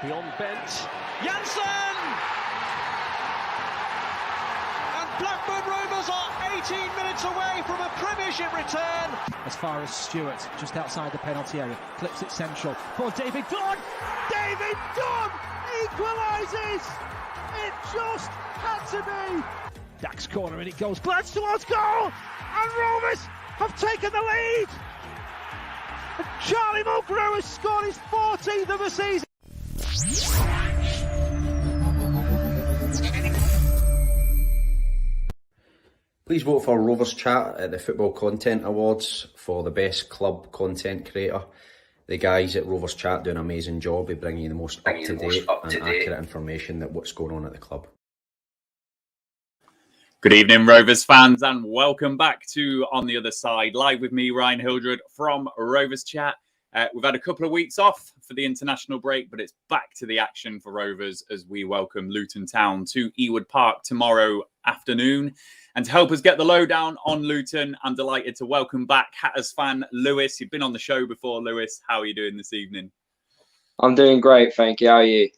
Beyond bent. Janssen! And Blackburn Rovers are 18 minutes away from a Premiership return. As far as Stewart, just outside the penalty area, clips it central for David Dunn. David Dunn equalises. It just had to be. Dax corner and it goes. Glance towards goal, and Rovers have taken the lead. And Charlie Mulgrew has scored his 14th of the season. Please vote for Rovers Chat at the Football Content Awards for the best club content creator. The guys at Rovers Chat do an amazing job of bringing you the most up-to-date and accurate information about what's going on at the club. Good evening, Rovers fans, and welcome back to On the Other Side, live with me, Ryan Hildred, from Rovers Chat. We've had a couple of weeks off for the international break, but it's back to the action for Rovers as we welcome Luton Town to Ewood Park tomorrow afternoon. And to help us get the lowdown on Luton, I'm delighted to welcome back Hatters fan Lewis. You've been on the show before, Lewis. How are you doing this evening? I'm doing great, thank you. How are you?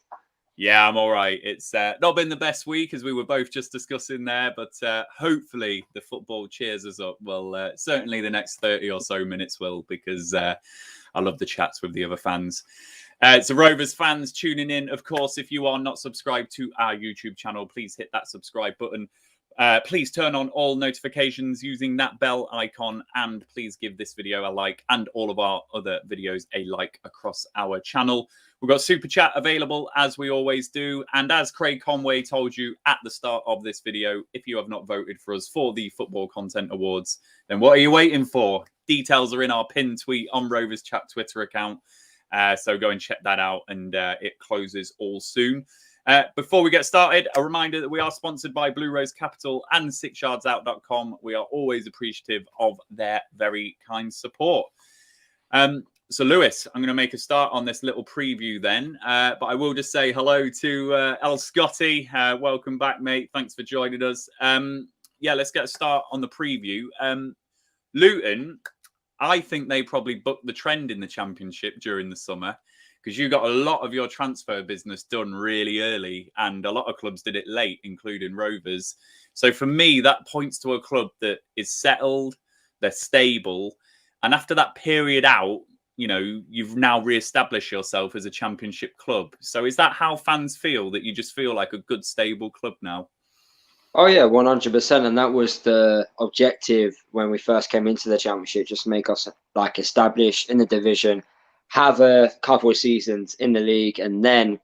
Yeah, I'm all right. It's not been the best week, as we were both just discussing there, but hopefully the football cheers us up. Well, certainly the next 30 or so minutes will, because I love the chats with the other fans. So Rovers fans tuning in, of course, if you are not subscribed to our YouTube channel, please hit that subscribe button. Please turn on all notifications using that bell icon, and please give this video a like and all of our other videos a like across our channel. We've got Super Chat available, as we always do. And as Craig Conway told you at the start of this video, if you have not voted for us for the Football Content Awards, then what are you waiting for? Details are in our pinned tweet on Rovers Chat Twitter account. So go and check that out, and it closes all soon. Before we get started, a reminder that we are sponsored by Blue Rose Capital and 6yardsout.com. We are always appreciative of their very kind support. So, Lewis, I'm going to make a start on this little preview then. But I will just say hello to El Scotty. Welcome back, mate. Thanks for joining us. Yeah, let's get a start on the preview. Luton, I think they probably booked the trend in the Championship during the summer, because you got a lot of your transfer business done really early, and a lot of clubs did it late, including Rovers. So for me, that points to a club that is settled, they're stable, and after that period out, you know, you've now re-established yourself as a Championship club. So is that how fans feel, that you just feel like a good, stable club now? Oh yeah, 100%. And that was the objective when we first came into the Championship, just make us like established in the division, have a couple of seasons in the league, and then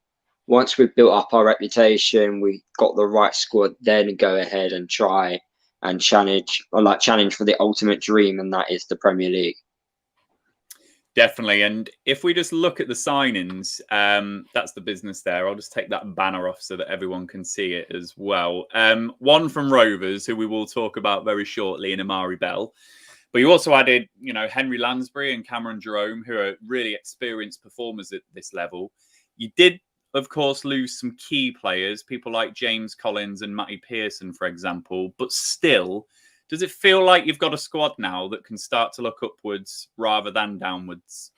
once we've built up our reputation, we got the right squad, then go ahead and try and challenge for the ultimate dream, and that is the Premier League. Definitely. And if we just look at the signings, that's the business there. I'll just take that banner off so that everyone can see it as well. One from Rovers, who we will talk about very shortly, in Amari Bell. But you also added, you know, Henry Lansbury and Cameron Jerome, who are really experienced performers at this level. You did, of course, lose some key players, people like James Collins and Matty Pearson, for example. But still, does it feel like you've got a squad now that can start to look upwards rather than downwards?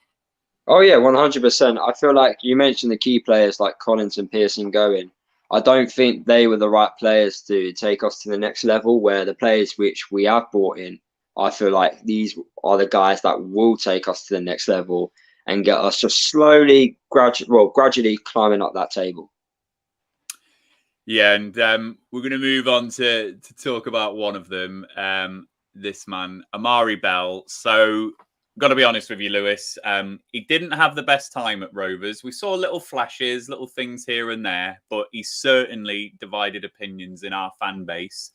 Oh yeah, 100%. I feel like you mentioned the key players like Collins and Pearson going. I don't think they were the right players to take us to the next level, where the players which we have brought in, I feel like these are the guys that will take us to the next level and get us just slowly, gradually climbing up that table. Yeah, and we're going to move on to talk about one of them, this man, Amari Bell. So, got to be honest with you, Lewis, he didn't have the best time at Rovers. We saw little flashes, little things here and there, but he certainly divided opinions in our fan base.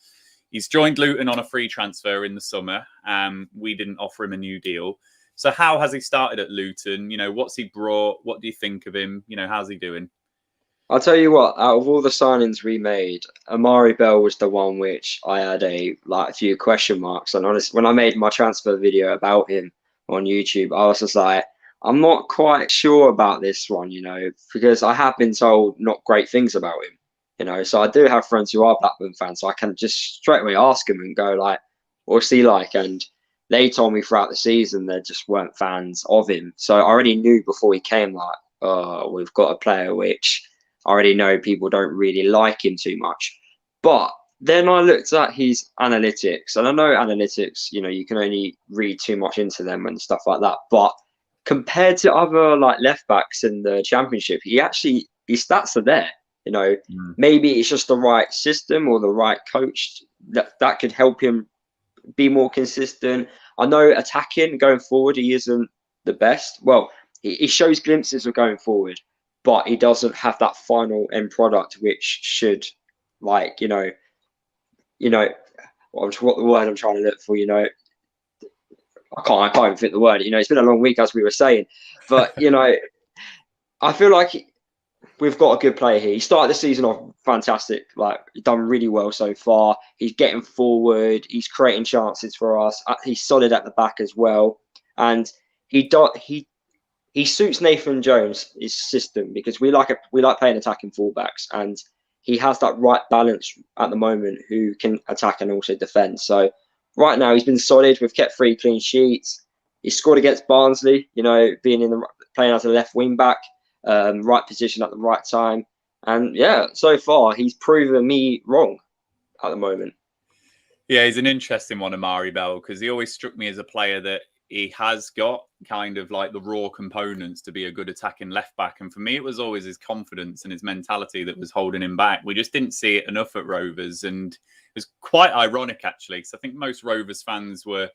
He's joined Luton on a free transfer in the summer. We didn't offer him a new deal. So how has he started at Luton? You know, what's he brought? What do you think of him? You know, how's he doing? I'll tell you what, out of all the signings we made, Amari Bell was the one which I had a few question marks. And honestly, when I made my transfer video about him on YouTube, I was just like, I'm not quite sure about this one, you know, because I have been told not great things about him. You know, so I do have friends who are Blackburn fans, so I can just straight away ask them and go like, what's he like? And they told me throughout the season they just weren't fans of him. So I already knew before he came, like, oh, we've got a player which I already know people don't really like him too much. But then I looked at his analytics, and I know analytics, you can only read too much into them and stuff like that. But compared to other like left backs in the Championship, his stats are there. Maybe it's just the right system or the right coach that could help him be more consistent. I know attacking going forward, he isn't the best. Well, he shows glimpses of going forward, but he doesn't have that final end product, which should, like, what the word I'm trying to look for, I can't even fit the word. It's been a long week, as we were saying, but I feel like we've got a good player here. He started the season off fantastic, like he's done really well so far. He's getting forward. He's creating chances for us. He's solid at the back as well, and he suits Nathan Jones' his system, because we like playing attacking fullbacks, and he has that right balance at the moment, who can attack and also defend. So right now he's been solid. We've kept 3 clean sheets. He scored against Barnsley, being playing as a left wing back. Right position at the right time, and yeah, so far he's proven me wrong at the moment. Yeah, he's an interesting one, Amari Bell, because he always struck me as a player that he has got kind of like the raw components to be a good attacking left back, and for me it was always his confidence and his mentality that was holding him back. We just didn't see it enough at Rovers, and it was quite ironic actually, because I think most Rovers fans were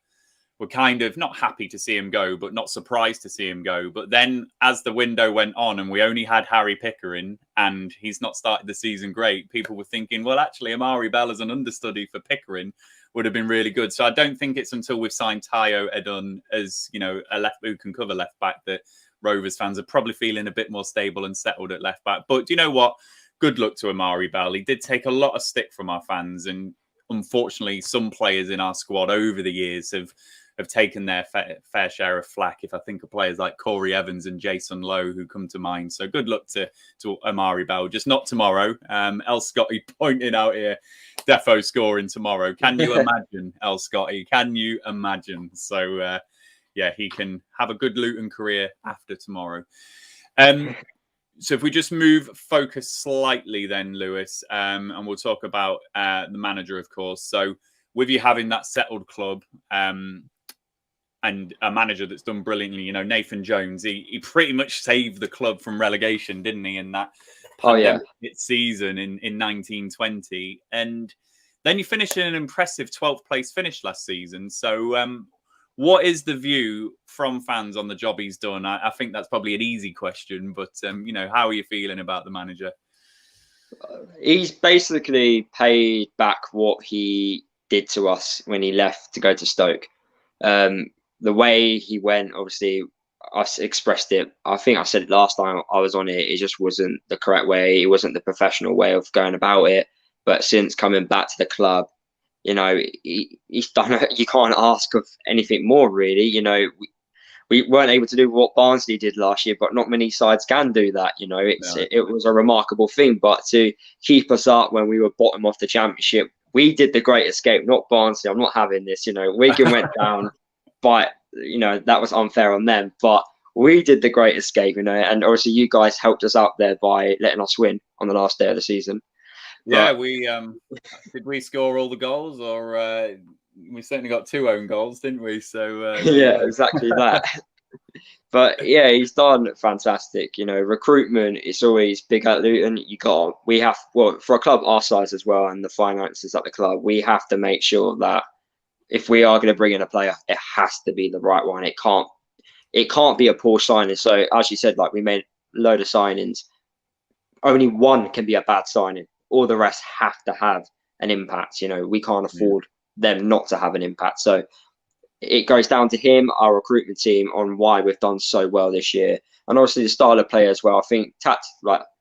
kind of not happy to see him go, but not surprised to see him go. But then as the window went on and we only had Harry Pickering and he's not started the season great, people were thinking, well, actually, Amari Bell as an understudy for Pickering would have been really good. So I don't think it's until we've signed Tayo Edun as, a left who can cover left back that Rovers fans are probably feeling a bit more stable and settled at left back. But do you know what? Good luck to Amari Bell. He did take a lot of stick from our fans, and unfortunately, some players in our squad over the years have taken their fair share of flack. If I think of players like Corey Evans and Jason Lowe who come to mind. So good luck to Amari Bell, just not tomorrow. El Scotty pointed out here, Defo scoring tomorrow. Can you imagine, El Scotty? Can you imagine? So yeah, he can have a good Luton career after tomorrow. So if we just move focus slightly then, Lewis, and we'll talk about the manager, of course. So with you having that settled club, and a manager that's done brilliantly, Nathan Jones, he pretty much saved the club from relegation, didn't he, in that pandemic season in 1920. And then you finished in an impressive 12th place finish last season. So what is the view from fans on the job he's done? I think that's probably an easy question, but, how are you feeling about the manager? He's basically paid back what he did to us when he left to go to Stoke. The way he went, obviously, I expressed it. I think I said it last time I was on it. It just wasn't the correct way. It wasn't the professional way of going about it. But since coming back to the club, he's done it. You can't ask of anything more, really. We weren't able to do what Barnsley did last year, but not many sides can do that. It was a remarkable thing. But to keep us up when we were bottom of the Championship, we did the great escape, not Barnsley. I'm not having this. Wigan went down. But, that was unfair on them. But we did the great escape, and obviously you guys helped us out there by letting us win on the last day of the season. Yeah, we did we score all the goals, or we certainly got 2 own goals, didn't we? So yeah, exactly that. But yeah, he's done fantastic. Recruitment is always big at Luton. For a club our size as well, and the finances at the club, we have to make sure that if we are going to bring in a player, it has to be the right one. It can't be a poor signing. So as you said, like, we made a load of signings. Only one can be a bad signing. All the rest have to have an impact. We can't afford them not to have an impact. So it goes down to him, our recruitment team, on why we've done so well this year. And obviously the style of play as well. I think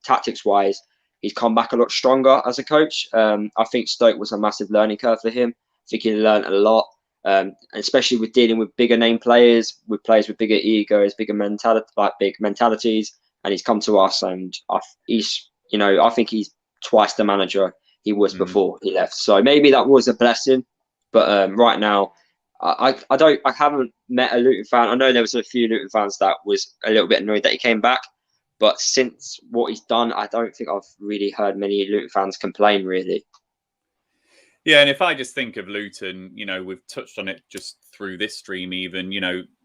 tactics-wise, he's come back a lot stronger as a coach. I think Stoke was a massive learning curve for him. I think he learned a lot, especially with dealing with bigger name players, with players with bigger egos, big mentalities. And he's come to us, and I think he's twice the manager he was before he left. So maybe that was a blessing, but right now, I haven't met a Luton fan. I know there was a few Luton fans that was a little bit annoyed that he came back, But since what he's done, I don't think I've really heard many Luton fans complain, really. Yeah, and if I just think of Luton, we've touched on it just through this stream even,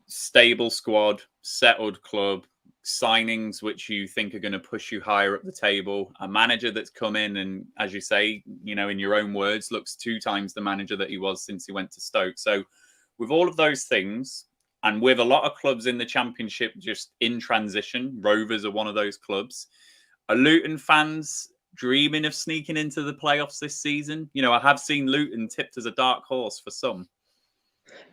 stable squad, settled club, signings which you think are going to push you higher up the table, a manager that's come in and, as you say, in your own words, looks 2 times the manager that he was since he went to Stoke. So with all of those things, and with a lot of clubs in the Championship just in transition, Rovers are one of those clubs, are Luton fans dreaming of sneaking into the playoffs this season? I have seen Luton tipped as a dark horse for some.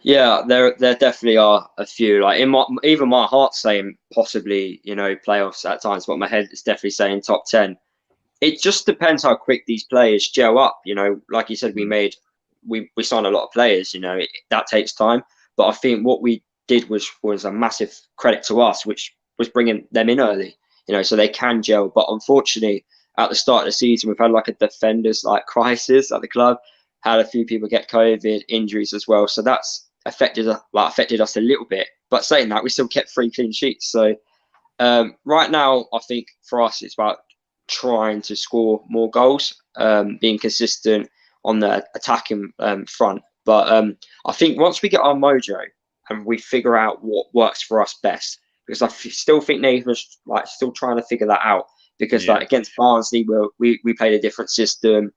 Yeah, there definitely are a few. Like even my heart's saying possibly, playoffs at times, but my head is definitely saying top 10. It just depends how quick these players gel up. Like you said, we signed a lot of players. That takes time. But I think what we did was a massive credit to us, which was bringing them in early. So they can gel. But unfortunately, at the start of the season, we've had like a defenders crisis at the club. Had a few people get COVID, injuries as well. So that's affected us a little bit. But saying that, we still kept 3 clean sheets. So right now, I think for us, it's about trying to score more goals, being consistent on the attacking front. But I think once we get our mojo and we figure out what works for us best, because I still think Nathan's still trying to figure that out. Because against Barnsley, we played a different system.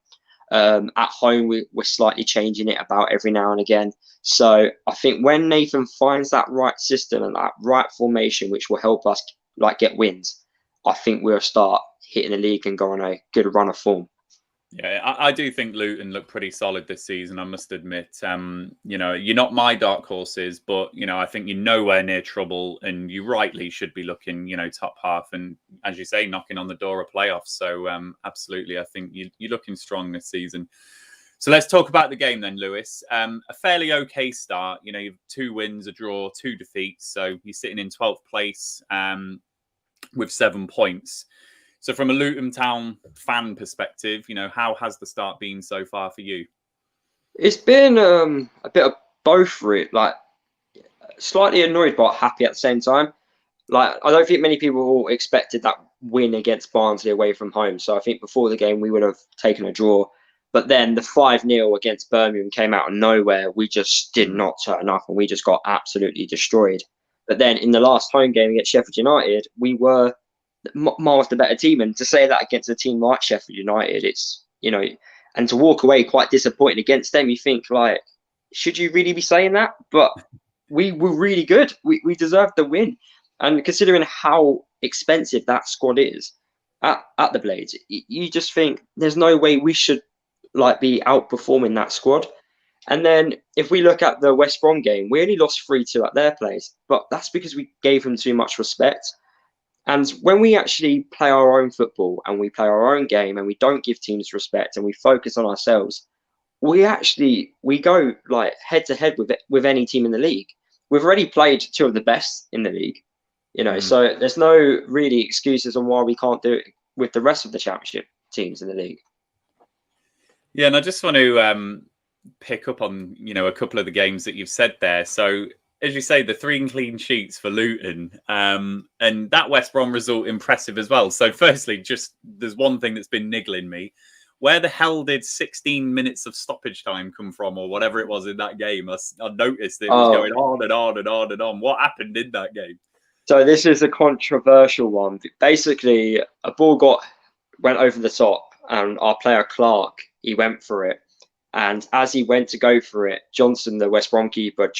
At home, we're slightly changing it about every now and again. So I think when Nathan finds that right system and that right formation, which will help us get wins, I think we'll start hitting the league and go on a good run of form. Yeah, I do think Luton look pretty solid this season, I must admit. You're not my dark horses, but, I think you're nowhere near trouble and you rightly should be looking, top half and, as you say, knocking on the door of playoffs. So, absolutely, I think you're looking strong this season. So let's talk about the game then, Lewis. A fairly okay start. You've 2 wins, a draw, 2 defeats. So you're sitting in 12th place with 7 points. So from a Luton Town fan perspective, how has the start been so far for you? It's been a bit of both for it. Slightly annoyed but happy at the same time. I don't think many people expected that win against Barnsley away from home. So I think before the game we would have taken a draw. But then the 5-0 against Birmingham came out of nowhere. We just did not turn up and we just got absolutely destroyed. But then in the last home game against Sheffield United, we were miles the better team, and to say that against a team like Sheffield United, it's and to walk away quite disappointed against them, you think should you really be saying that? But we were really good. We deserved the win, and considering how expensive that squad is at the Blades, you just think there's no way we should be outperforming that squad. And then if we look at the West Brom game, we only lost 3-2 at their place, but that's because we gave them too much respect. And when we actually play our own football and we play our own game and we don't give teams respect and we focus on ourselves, we go head to head with any team in the league. We've already played 2 of the best in the league, so there's no really excuses on why we can't do it with the rest of the Championship teams in the league. Yeah, and I just want to pick up on, a couple of the games that you've said there. So, as you say, the 3 clean sheets for Luton, and that West Brom result impressive as well. So firstly, there's one thing that's been niggling me. Where the hell did 16 minutes of stoppage time come from, or whatever it was in that game? I noticed it was going on and on and on and on. What happened in that game? So this is a controversial one. Basically, a ball went over the top, and our player Clark, he went for it. And as he went to go for it, Johnson, the West Brom keeper,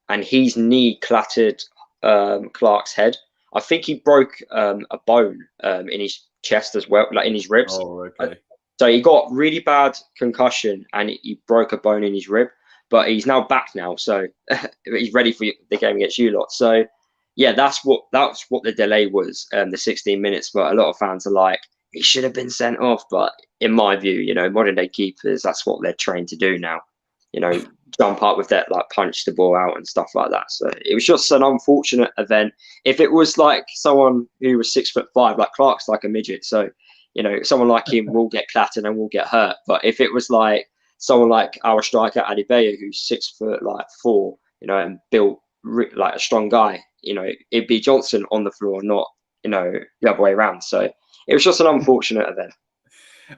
and his knee clattered Clark's head. I think he broke a bone in his chest as well, in his ribs. Oh, okay. So he got really bad concussion and he broke a bone in his rib, but he's now back now. So he's ready for the game against you lot. So yeah, that's what the delay was, the 16 minutes. But a lot of fans are like, he should have been sent off. But in my view, modern day keepers, that's what they're trained to do now. Jump up with that, punch the ball out and stuff like that. So it was just an unfortunate event. If it was someone who was 6'5", Clark's like a midget, so someone like him will get clattered and will get hurt. But if it was someone like our striker Adebayo, who's 6'4", and built like a strong guy, it'd be Johnson on the floor, not you know, the other way around. So it was just an unfortunate event.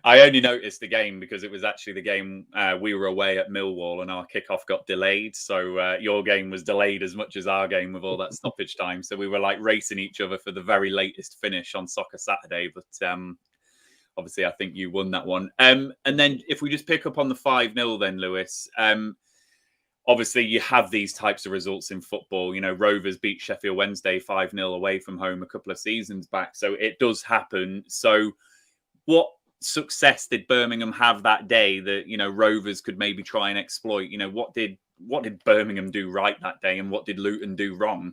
I only noticed the game because it was actually the game we were away at Millwall and our kickoff got delayed. So your game was delayed as much as our game with all that stoppage time. So we were like racing each other for the very latest finish on Soccer Saturday. But obviously, I think you won that one. And then if we just pick up on the 5-0 then, Lewis, obviously you have these types of results in football. You know, Rovers beat Sheffield Wednesday 5-0 away from home a couple of seasons back. So it does happen. So what success did Birmingham have that day that, you know, Rovers could maybe try and exploit? You know, what did Birmingham do right that day and what did Luton do wrong?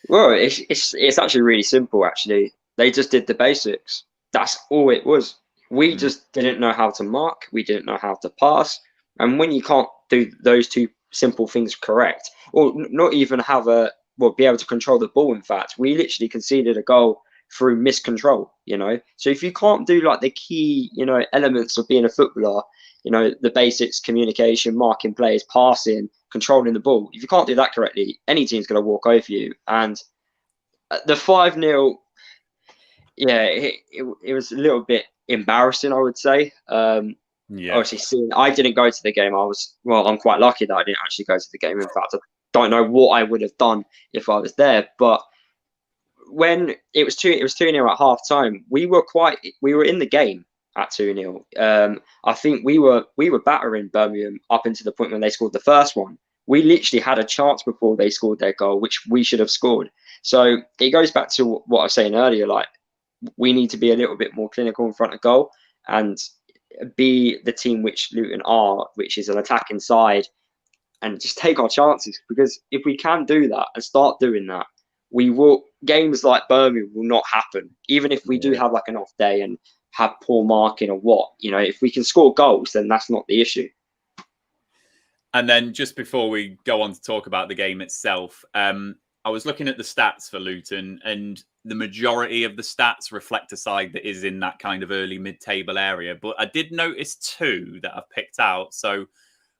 Well, it's actually really simple. Actually, they just did the basics. That's all it was. We just didn't know how to mark. We didn't know how to pass. And when you can't do those two simple things correct, or not even be able to control the ball, in fact, we literally conceded a goal through miscontrol, you know. So if you can't do like the key, you know, elements of being a footballer, you know, the basics, communication, marking players, passing, controlling the ball, if you can't do that correctly, any team's going to walk over you. And the 5-0, yeah, it was a little bit embarrassing, I would say. Obviously, I didn't go to the game. I'm quite lucky that I didn't actually go to the game. In fact, I don't know what I would have done if I was there. But when it was 2-0 at half time, we were in the game at 2-0. I think we were battering Birmingham up until the point when they scored the first one. We literally had a chance before they scored their goal, which we should have scored. So it goes back to what I was saying earlier, like we need to be a little bit more clinical in front of goal and be the team which Luton are, which is an attacking side, and just take our chances. Because if we can do that and start doing that, games like Birmingham will not happen. Even if we do have like an off day and have poor marking or what, you know, if we can score goals, then that's not the issue. And then just before we go on to talk about the game itself, I was looking at the stats for Luton, and the majority of the stats reflect a side that is in that kind of early mid-table area. But I did notice two that I've picked out. So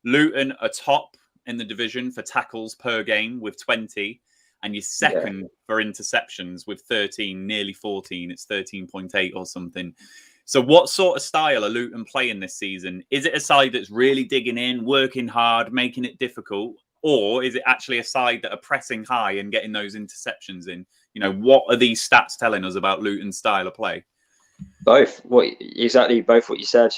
Luton are top in the division for tackles per game with 20, and you're second for interceptions with 13, nearly 14. It's 13.8 or something. So what sort of style are Luton playing this season? Is it a side that's really digging in, working hard, making it difficult? Or is it actually a side that are pressing high and getting those interceptions in? You know, what are these stats telling us about Luton's style of play? Both. Exactly both what you said.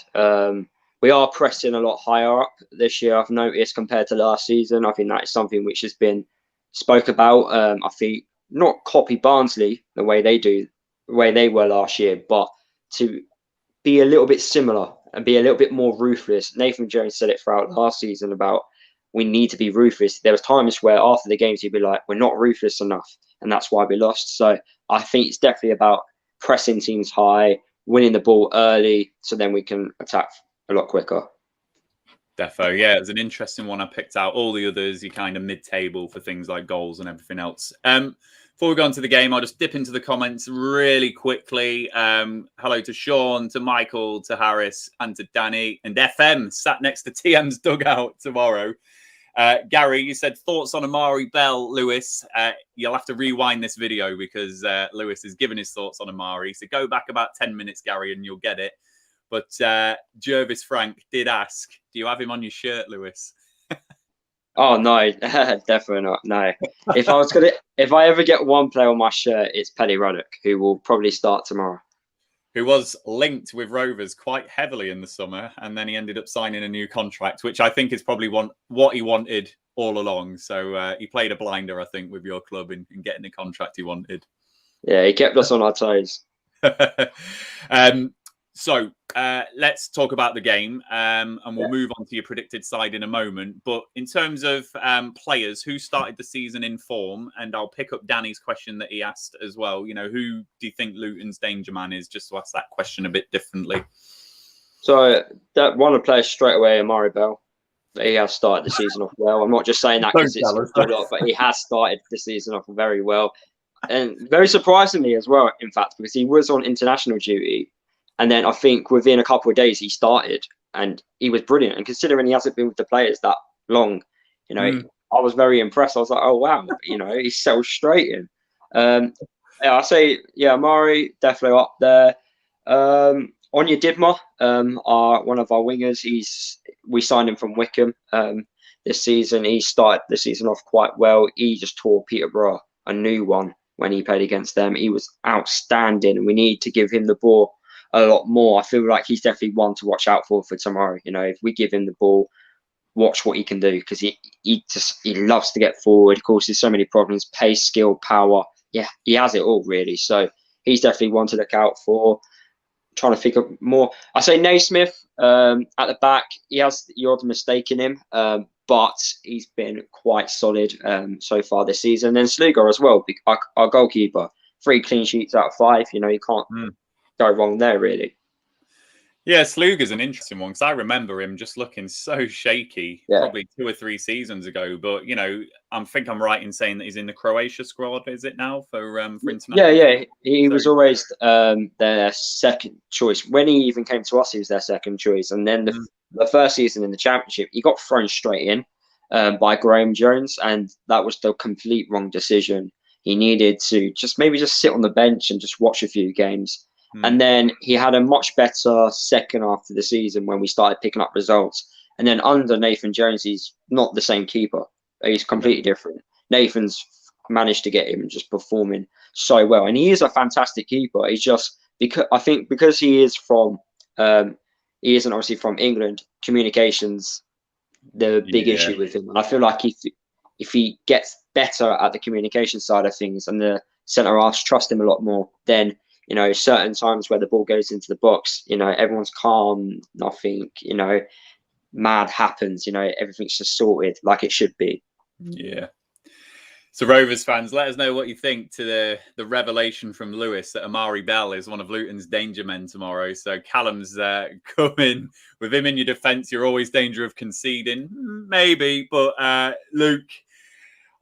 We are pressing a lot higher up this year, I've noticed, compared to last season. I think that is something which has been spoke about. I think not copy Barnsley the way they were last year, but to be a little bit similar and be a little bit more ruthless. Nathan Jones said it throughout last season about we need to be ruthless. There was times where after the games he'd be like, we're not ruthless enough, and that's why we lost. So I think it's definitely about pressing teams high, winning the ball early, so then we can attack a lot quicker. Defo, yeah, it was an interesting one I picked out. All the others, you kind of mid-table for things like goals and everything else. Before we go into the game, I'll just dip into the comments really quickly. Hello to Sean, to Michael, to Harris, and to Danny. And FM sat next to TM's dugout tomorrow. Gary, you said thoughts on Amari Bell, Lewis. You'll have to rewind this video because Lewis has given his thoughts on Amari. So go back about 10 minutes, Gary, and you'll get it. But Jervis Frank did ask, do you have him on your shirt, Lewis? Oh no, definitely not. No. If I ever get one player on my shirt, it's Paddy Ruddock, who will probably start tomorrow. Who was linked with Rovers quite heavily in the summer, and then he ended up signing a new contract, which I think is probably what he wanted all along. So he played a blinder, I think, with your club in getting the contract he wanted. Yeah, he kept us on our toes. So let's talk about the game, and we'll move on to your predicted side in a moment. But in terms of players who started the season in form, and I'll pick up Danny's question that he asked as well. You know, who do you think Luton's danger man is? Just to ask that question a bit differently. So that one of the players straight away, Amari Bell. He has started the season off well. I'm not just saying that because it's a lot, but he has started the season off very well, and very surprisingly as well. In fact, because he was on international duty. And then I think within a couple of days he started and he was brilliant. And considering he hasn't been with the players that long, you know, I was very impressed. I was like, oh, wow, you know, he settled straight in. Yeah, I say Amari definitely up there. Onya Didma, are one of our wingers. We signed him from Wickham this season. He started the season off quite well. He just tore Peterborough a new one when he played against them. He was outstanding. We need to give him the ball a lot more. I feel like he's definitely one to watch out for tomorrow. You know, if we give him the ball, watch what he can do, because he loves to get forward, causes so many problems, pace, skill, power. Yeah, he has it all really. So he's definitely one to look out for. Trying to think of more. I say Naismith at the back. He has the odd mistake in him, but he's been quite solid so far this season. And then Slugar as well, our goalkeeper. 3 clean sheets out of 5. You know, you can't go wrong there really. Yeah, Sluga's an interesting one because I remember him just looking so shaky probably 2 or 3 seasons ago. But, you know, I think I'm right in saying that he's in the Croatia squad, is it now, for international? Yeah. He was always their second choice. When he even came to us, he was their second choice. And then the first season in the Championship, he got thrown straight in by Graham Jones, and that was the complete wrong decision. He needed to just sit on the bench and just watch a few games. And then he had a much better second half of the season when we started picking up results. And then under Nathan Jones, he's not the same keeper. He's completely different. Nathan's managed to get him just performing so well. And he is a fantastic keeper. He's just, because he is from, he isn't obviously from England, communications, the big issue with him. And I feel like if he gets better at the communication side of things and the centre-halves trust him a lot more, then, you know, certain times where the ball goes into the box, you know, everyone's calm, nothing, you know, mad happens, you know, everything's just sorted like it should be. Yeah. So Rovers fans, let us know what you think to the revelation from Lewis that Amari Bell is one of Luton's danger men tomorrow. So Callum's coming with him in your defence. You're always danger of conceding, maybe, but Luke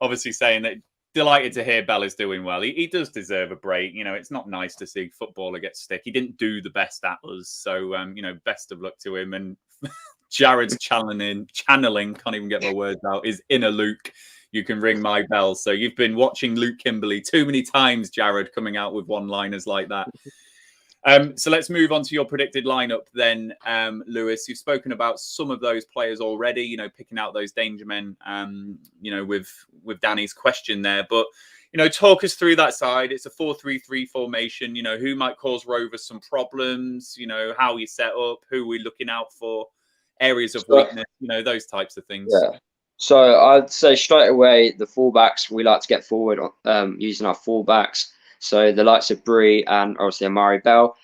obviously saying that delighted to hear Bell is doing well. He does deserve a break. You know, it's not nice to see a footballer get stick. He didn't do the best at us. So, you know, best of luck to him. And Jared's channeling, can't even get my words out, is inner Luke. You can ring my bell. So you've been watching Luke Kimberley too many times, Jared, coming out with one-liners like that. So let's move on to your predicted lineup then, Lewis. You've spoken about some of those players already, you know, picking out those danger men, you know, with Danny's question there. But, you know, talk us through that side. It's a 4-3-3 formation. You know, who might cause Rovers some problems? You know, how you set up, who are we looking out for, areas of weakness, you know, those types of things. Yeah. So I'd say straight away, the fullbacks, we like to get forward using our fullbacks. So the likes of Bree and obviously Amari Bell,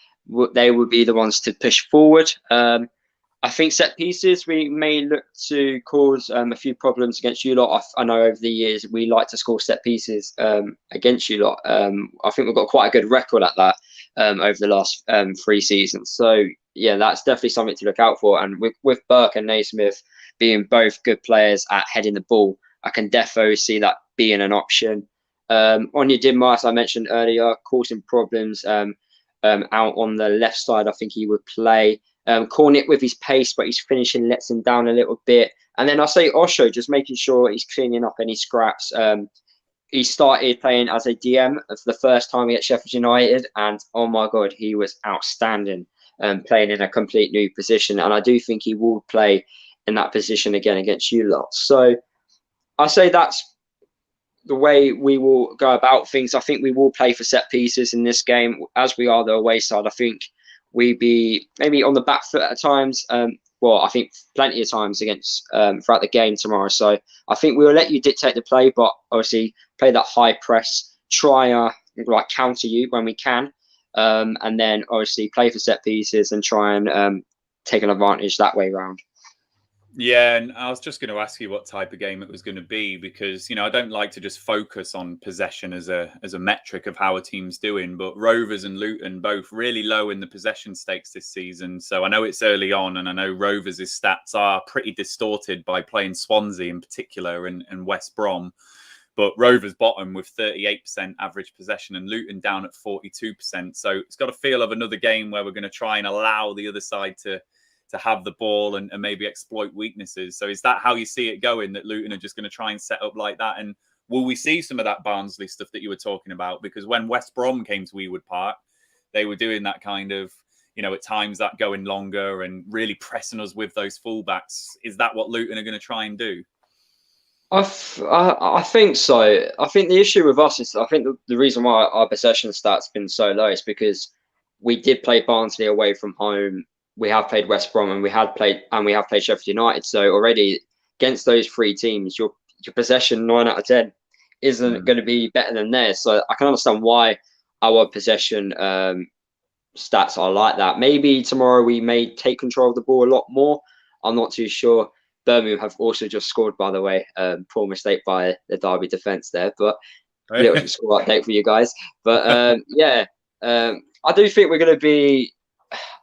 they would be the ones to push forward. I think set pieces, we may look to cause a few problems against you lot. I know over the years we like to score set pieces against you lot. I think we've got quite a good record at that over the last 3 seasons. So yeah, that's definitely something to look out for. And with Burke and Naismith being both good players at heading the ball, I can definitely see that being an option. Onya Didma, as I mentioned earlier, causing problems out on the left side. I think he would play. Cornet with his pace, but his finishing lets him down a little bit. And then I say Osho, just making sure he's cleaning up any scraps. He started playing as a DM for the first time at Sheffield United, and oh my God, he was outstanding, playing in a complete new position. And I do think he will play in that position again against you lot. So I say that's the way we will go about things. I think we will play for set pieces in this game, as we are the away side. I think we be maybe on the back foot at times. Well, I think plenty of times against throughout the game tomorrow. So I think we'll let you dictate the play, but obviously play that high press, try like counter you when we can, and then obviously play for set pieces and try and take an advantage that way round. Yeah, and I was just going to ask you what type of game it was going to be, because, you know, I don't like to just focus on possession as a metric of how a team's doing, but Rovers and Luton both really low in the possession stakes this season. So I know it's early on, and I know Rovers' stats are pretty distorted by playing Swansea in particular and West Brom. But Rovers bottom with 38% average possession and Luton down at 42%. So it's got a feel of another game where we're going to try and allow the other side to have the ball and maybe exploit weaknesses. So is that how you see it going, that Luton are just going to try and set up like that and will we see some of that Barnsley stuff that you were talking about? Because when West Brom came to Ewood Park, they were doing that kind of, at times that going longer and really pressing us with those fullbacks. Is that what Luton are going to try and do? I think so. I think the issue with us is, I think the reason why our possession stats been so low is because we did play Barnsley away from home. We have played West Brom, and we have played Sheffield United. So already against those three teams, your possession 9 out of 10 isn't going to be better than theirs. So I can understand why our possession stats are like that. Maybe tomorrow we may take control of the ball a lot more. I'm not too sure. Birmingham have also just scored, by the way. Poor mistake by the Derby defence there, but little score update for you guys. But I do think we're going to be.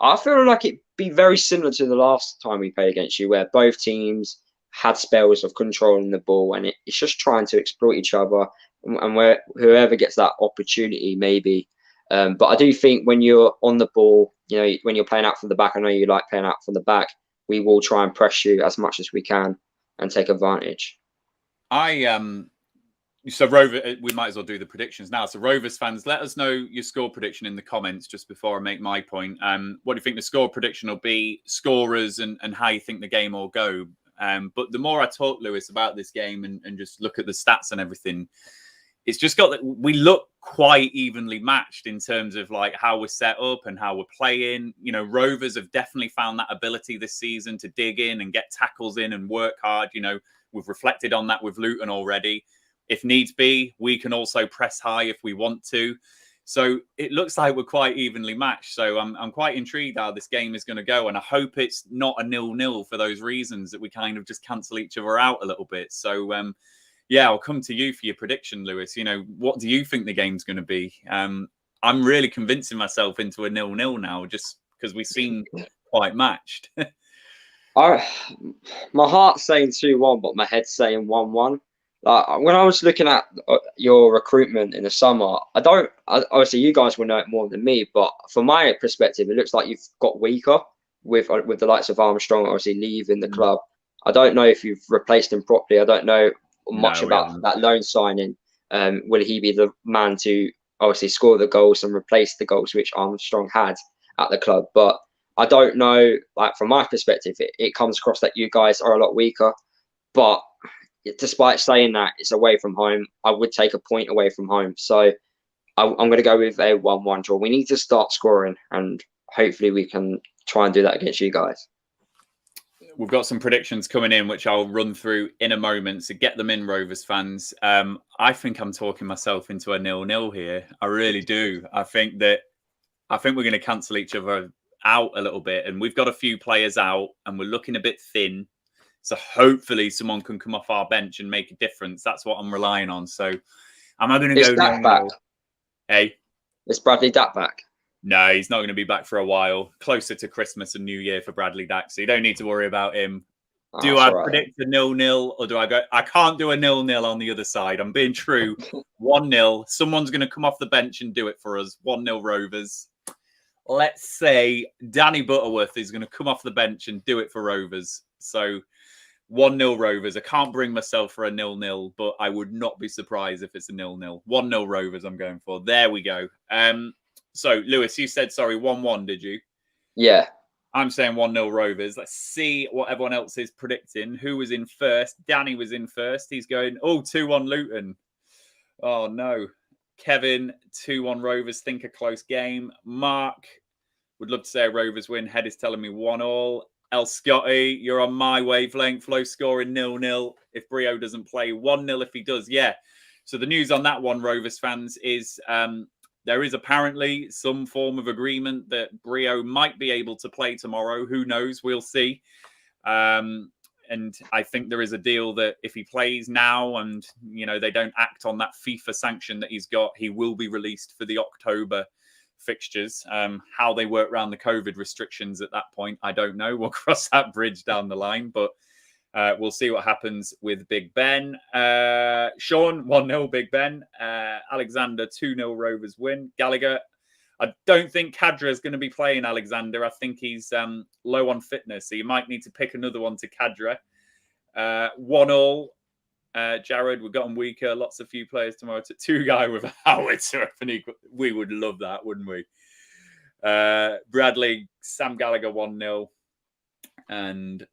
I feel like it'd be very similar to the last time we played against you, where both teams had spells of controlling the ball, and it's just trying to exploit each other, and where whoever gets that opportunity, maybe. But I do think when you're on the ball, when you're playing out from the back, I know you like playing out from the back. We will try and press you as much as we can and take advantage. So Rover, we might as well do the predictions now. So Rovers fans, let us know your score prediction in the comments just before I make my point. What do you think the score prediction will be, scorers, and how you think the game will go? But the more I talk, Lewis, about this game and just look at the stats and everything, it's just got that we look quite evenly matched in terms of like how we're set up and how we're playing. Rovers have definitely found that ability this season to dig in and get tackles in and work hard. We've reflected on that with Luton already. If needs be, we can also press high if we want to. So it looks like we're quite evenly matched. So I'm quite intrigued how this game is going to go. And I hope it's not a 0-0 for those reasons, that we kind of just cancel each other out a little bit. So, I'll come to you for your prediction, Lewis. What do you think the game's going to be? I'm really convincing myself into a 0-0 now, just because we seem quite matched. My heart's saying 2-1, but my head's saying 1-1. Like, when I was looking at your recruitment in the summer, obviously you guys will know it more than me, but from my perspective, it looks like you've got weaker with the likes of Armstrong obviously leaving the club. I don't know if you've replaced him properly. I don't know much about that loan signing. Will he be the man to obviously score the goals and replace the goals which Armstrong had at the club? But I don't know, like, from my perspective, it comes across that you guys are a lot weaker. But despite saying that, it's away from home. I would take a point away from home. So I'm going to go with a 1-1 draw. We need to start scoring, and hopefully we can try and do that against you guys. We've got some predictions coming in, which I'll run through in a moment. So get them in, Rovers fans. I think I'm talking myself into a 0-0 here. I really do. I think we're going to cancel each other out a little bit, and we've got a few players out, and we're looking a bit thin. So hopefully someone can come off our bench and make a difference. That's what I'm relying on. So am I going to go back? Hey, is Bradley Dack back? No, he's not going to be back for a while. Closer to Christmas and New Year for Bradley Dack, so you don't need to worry about him. Do I predict a 0-0, or do I go? I can't do a 0-0 on the other side. I'm being true. 1-0. Someone's going to come off the bench and do it for us. 1-0 Rovers. Let's say Danny Butterworth is going to come off the bench and do it for Rovers. So 1-0 Rovers. I can't bring myself for a 0-0, but I would not be surprised if it's a 0-0. 1-0 Rovers I'm going for. There we go. So, Lewis, you said, 1-1, did you? Yeah. I'm saying 1-0 Rovers. Let's see what everyone else is predicting. Who was in first? Danny was in first. He's going, 2-1 Luton. Oh, no. Kevin, 2-1 Rovers. Think a close game. Mark, would love to say a Rovers win. Head is telling me 1-1. El Scotty, you're on my wavelength. Low scoring 0-0 if Brio doesn't play. 1-0 if he does. Yeah. So the news on that one, Rovers fans, is there is apparently some form of agreement that Brio might be able to play tomorrow. Who knows? We'll see. And I think there is a deal that if he plays now and, they don't act on that FIFA sanction that he's got, he will be released for the October fixtures. How they work around the COVID restrictions at that point, I don't know. We'll cross that bridge down the line, but we'll see what happens with Big Ben. Sean, 1-0 Big Ben. Alexander, 2-0 Rovers win. Gallagher, I don't think Kadra is going to be playing Alexander. I think he's low on fitness, so you might need to pick another one to Kadra. 1-1 Jared, we've gotten weaker. Lots of few players tomorrow. To 2 guy with a howitzer. We would love that, wouldn't we? Bradley, Sam Gallagher 1-0. And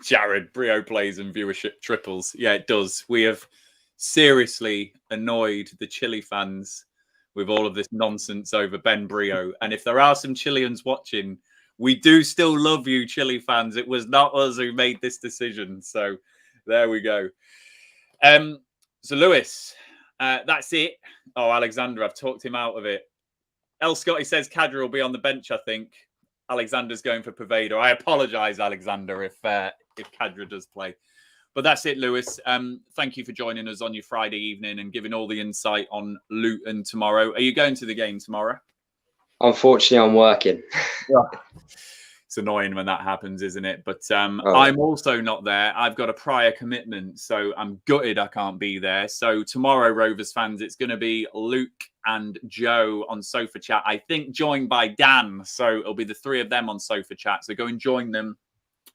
Jared, Brio plays and viewership triples. Yeah, it does. We have seriously annoyed the Chile fans with all of this nonsense over Ben Brio. And if there are some Chileans watching, we do still love you, Chile fans. It was not us who made this decision. So there we go. So Lewis, that's it. Oh, Alexander, I've talked him out of it. El Scotty says Kadra will be on the bench, I think. Alexander's going for Pervader. I apologise, Alexander, if Kadra does play. But that's it, Lewis. Thank you for joining us on your Friday evening and giving all the insight on Luton tomorrow. Are you going to the game tomorrow? Unfortunately, I'm working. It's annoying when that happens, isn't it? But I'm also not there. I've got a prior commitment, so I'm gutted I can't be there. So tomorrow, Rovers fans, it's going to be Luke and Joe on Sofa Chat. I think joined by Dan. So it'll be the 3 of them on Sofa Chat. So go and join them.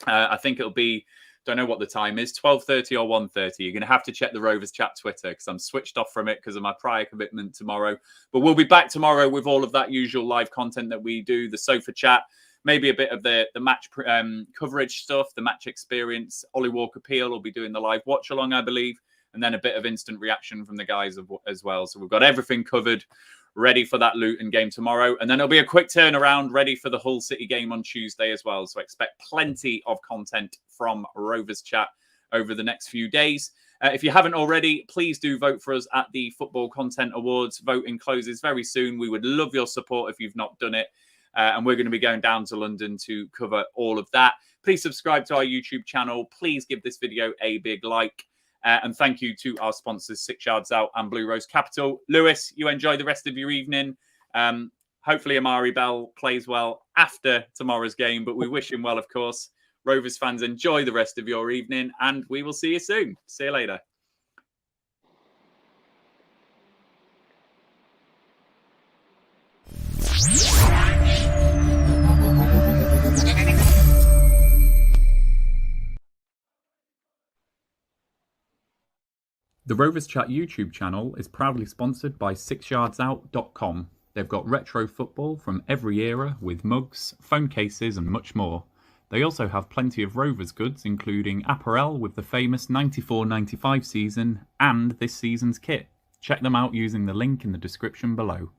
I think it'll be, don't know what the time is, 12:30 or 1:30. You're going to have to check the Rovers Chat Twitter because I'm switched off from it because of my prior commitment tomorrow. But we'll be back tomorrow with all of that usual live content that we do, the Sofa Chat. Maybe a bit of the match coverage stuff, the match experience. Ollie Walker-Peel will be doing the live watch along, I believe, and then a bit of instant reaction from the guys as well. So we've got everything covered, ready for that Luton game tomorrow. And then it'll be a quick turnaround, ready for the Hull City game on Tuesday as well. So expect plenty of content from Rovers Chat over the next few days. If you haven't already, please do vote for us at the Football Content Awards. Voting closes very soon. We would love your support if you've not done it. And we're going to be going down to London to cover all of that. Please subscribe to our YouTube channel. Please give this video a big like. And thank you to our sponsors, 6 Yards Out and Blue Rose Capital. Lewis, you enjoy the rest of your evening. Hopefully Amari Bell plays well after tomorrow's game, but we wish him well, of course. Rovers fans, enjoy the rest of your evening, and we will see you soon. See you later. The Rovers Chat YouTube channel is proudly sponsored by 6yardsout.com. They've got retro football from every era with mugs, phone cases and much more. They also have plenty of Rovers goods, including apparel with the famous 94-95 season and this season's kit. Check them out using the link in the description below.